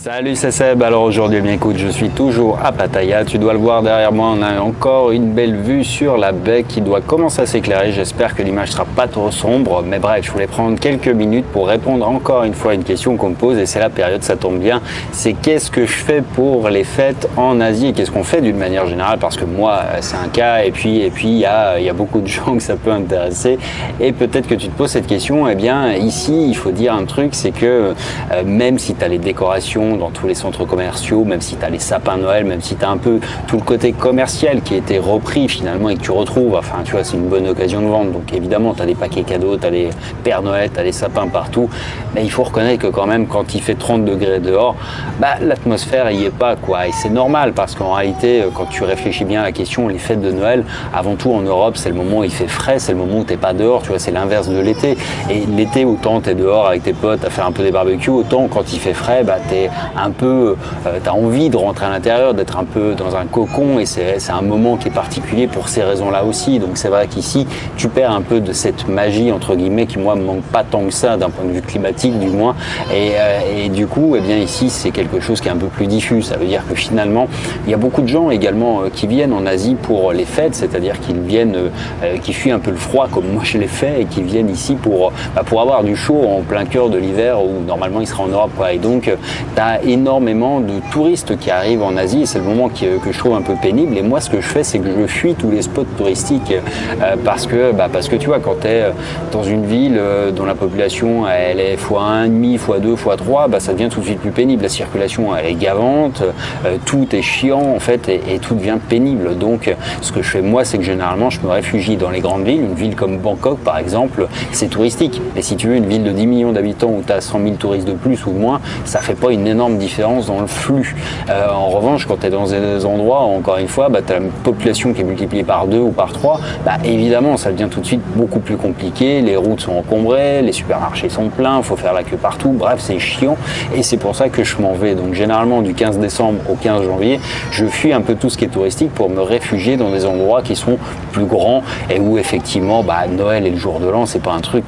Salut, c'est Seb. Alors aujourd'hui, bien écoute, je suis toujours à Pattaya. Tu dois le voir derrière moi, on a encore une belle vue sur la baie qui doit commencer à s'éclairer. J'espère que l'image sera pas trop sombre. Mais bref, je voulais prendre quelques minutes pour répondre encore une fois à une question qu'on me pose. Et c'est la période, ça tombe bien. C'est qu'est-ce que je fais pour les fêtes en Asie? Qu'est-ce qu'on fait d'une manière générale? Parce que moi, c'est un cas. Et puis il y a beaucoup de gens que ça peut intéresser. Et peut-être que tu te poses cette question. Eh bien, ici, il faut dire un truc, c'est que même si tu as les décorations dans tous les centres commerciaux, même si tu as les sapins Noël, même si tu as un peu tout le côté commercial qui a été repris finalement et que tu retrouves, enfin tu vois, c'est une bonne occasion de vendre. Donc évidemment, tu as des paquets cadeaux, tu as les Pères Noël, tu as les sapins partout. Mais il faut reconnaître que quand même, quand il fait 30 degrés dehors, l'atmosphère y est pas, quoi. Et c'est normal parce qu'en réalité, quand tu réfléchis bien à la question, les fêtes de Noël, avant tout en Europe, c'est le moment où il fait frais, c'est le moment où tu n'es pas dehors, tu vois, c'est l'inverse de l'été. Et l'été, autant tu es dehors avec tes potes à faire un peu des barbecues, autant quand il fait frais, t'as envie de rentrer à l'intérieur, d'être un peu dans un cocon, et c'est un moment qui est particulier pour ces raisons-là aussi. Donc c'est vrai qu'ici, tu perds un peu de cette magie, entre guillemets, qui moi me manque pas tant que ça d'un point de vue climatique du moins. Et du coup, eh bien ici, c'est quelque chose qui est un peu plus diffus. Ça veut dire que finalement, il y a beaucoup de gens également qui viennent en Asie pour les fêtes, c'est-à-dire qu'ils viennent, qui fuient un peu le froid comme moi je l'ai fait, et qui viennent ici pour avoir du chaud en plein cœur de l'hiver où normalement il sera en Europe, quoi. Et donc, tu as énormément de touristes qui arrivent en Asie et c'est le moment que je trouve un peu pénible. Et moi, ce que je fais, c'est que je fuis tous les spots touristiques parce que tu vois, quand tu es dans une ville dont la population elle est x1,5, x2, x3, ça devient tout de suite plus pénible. La circulation elle est gavante, tout est chiant en fait et tout devient pénible. Donc, ce que je fais moi, c'est que généralement, je me réfugie dans les grandes villes. Une ville comme Bangkok, par exemple, c'est touristique. Et si tu veux, une ville de 10 millions d'habitants où tu as 100 000 touristes de plus ou de moins, ça fait pas une énorme différence dans le flux. En revanche, quand tu es dans des endroits, encore une fois, tu as une population qui est multipliée par 2 ou par 3, évidemment, ça devient tout de suite beaucoup plus compliqué. Les routes sont encombrées, les supermarchés sont pleins, il faut faire la queue partout. Bref, c'est chiant et c'est pour ça que je m'en vais. Donc, généralement, du 15 décembre au 15 janvier, je fuis un peu tout ce qui est touristique pour me réfugier dans des endroits qui sont plus grands et où, effectivement, Noël et le jour de l'an, c'est pas un truc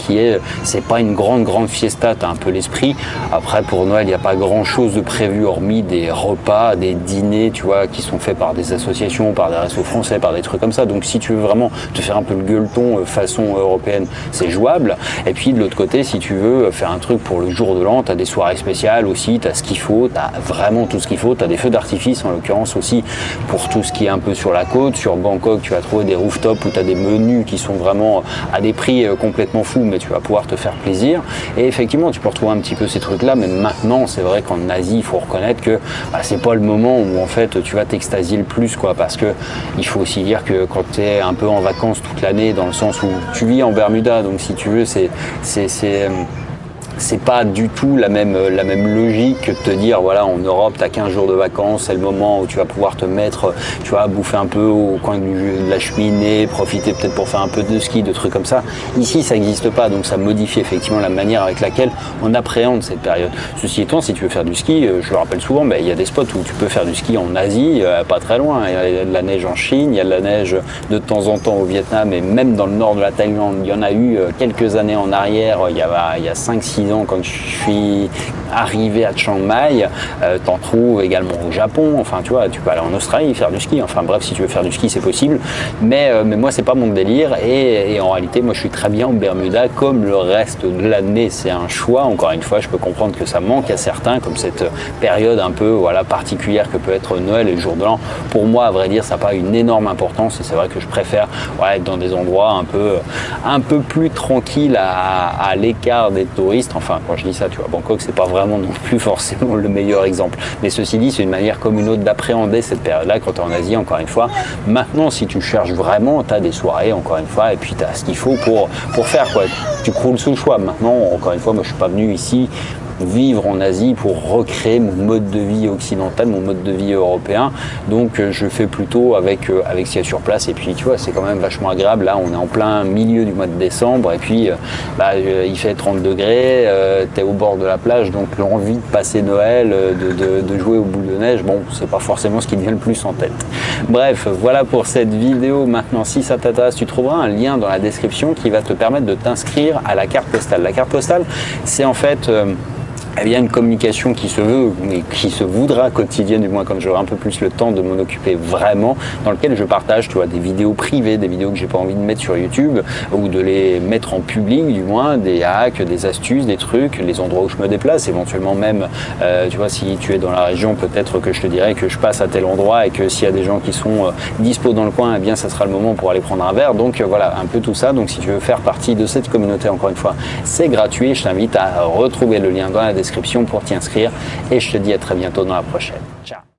c'est pas une grande fiesta. Tu as un peu l'esprit. Après, pour Noël, il n'y a pas grand chose de prévu hormis des repas, des dîners, tu vois, qui sont faits par des associations, par des restos français, par des trucs comme ça. Donc si tu veux vraiment te faire un peu le gueuleton façon européenne, c'est jouable. Et puis de l'autre côté, si tu veux faire un truc pour le jour de l'an, tu as des soirées spéciales aussi, tu as ce qu'il faut, tu as vraiment tout ce qu'il faut, tu as des feux d'artifice en l'occurrence aussi pour tout ce qui est un peu sur la côte. Sur Bangkok, tu vas trouver des rooftops où tu as des menus qui sont vraiment à des prix complètement fous, mais tu vas pouvoir te faire plaisir. Et effectivement, tu peux retrouver un petit peu ces trucs-là, mais maintenant, c'est vrai qu'en Asie, il faut reconnaître que c'est pas le moment où en fait tu vas t'extasier le plus, quoi, parce que il faut aussi dire que quand tu es un peu en vacances toute l'année, dans le sens où tu vis en Bermuda, donc si tu veux, c'est pas du tout la même logique que de te dire voilà, en Europe tu as 15 jours de vacances, c'est le moment où tu vas pouvoir te mettre, tu vois, bouffer un peu au coin de la cheminée, profiter peut-être pour faire un peu de ski, de trucs comme ça. Ici ça n'existe pas, donc ça modifie effectivement la manière avec laquelle on appréhende cette période. Ceci étant, si tu veux faire du ski, je le rappelle souvent, il y a des spots où tu peux faire du ski en Asie, pas très loin. Il y a de la neige en Chine, il y a de la neige de temps en temps au Vietnam et même dans le nord de la Thaïlande. Il y en a eu quelques années en arrière, il y a 5-6 ans quand je suis arrivé à Chiang Mai, t'en trouves également au Japon, enfin tu vois, tu peux aller en Australie faire du ski, enfin bref, si tu veux faire du ski c'est possible, mais moi c'est pas mon délire et en réalité moi je suis très bien au Bermuda comme le reste de l'année, c'est un choix, encore une fois je peux comprendre que ça manque à certains, comme cette période un peu particulière que peut être Noël et le jour de l'an. Pour moi à vrai dire ça n'a pas une énorme importance et c'est vrai que je préfère être dans des endroits un peu plus tranquilles à l'écart des touristes. Enfin, quand je dis ça, tu vois, Bangkok, c'est pas vraiment non plus forcément le meilleur exemple. Mais ceci dit, c'est une manière comme une autre d'appréhender cette période-là quand tu es en Asie, encore une fois. Maintenant, si tu cherches vraiment, tu as des soirées, encore une fois, et puis tu as ce qu'il faut pour faire, quoi. Tu croules sous le choix. Maintenant, encore une fois, moi, je suis pas venu ici vivre en Asie pour recréer mon mode de vie occidental, mon mode de vie européen. Donc je fais plutôt avec ce qu'il y a sur place. Et puis tu vois, c'est quand même vachement agréable. Là, on est en plein milieu du mois de décembre et puis il fait 30 degrés, tu es au bord de la plage, donc l'envie de passer Noël, de jouer aux boules de neige, bon, c'est pas forcément ce qui me vient le plus en tête. Bref, voilà pour cette vidéo. Maintenant, si ça t'intéresse, tu trouveras un lien dans la description qui va te permettre de t'inscrire à la carte postale. La carte postale, c'est en fait eh bien, une communication qui se veut, mais qui se voudra quotidienne, du moins quand j'aurai un peu plus le temps de m'en occuper vraiment, dans lequel je partage, tu vois, des vidéos privées, des vidéos que j'ai pas envie de mettre sur YouTube, ou de les mettre en public, du moins, des hacks, des astuces, des trucs, les endroits où je me déplace, éventuellement même, tu vois, si tu es dans la région, peut-être que je te dirai que je passe à tel endroit et que s'il y a des gens qui sont dispo dans le coin, eh bien, ça sera le moment pour aller prendre un verre. Donc voilà, un peu tout ça. Donc si tu veux faire partie de cette communauté, encore une fois, c'est gratuit. Je t'invite à retrouver le lien dans la description pour t'y inscrire et je te dis à très bientôt dans la prochaine. Ciao.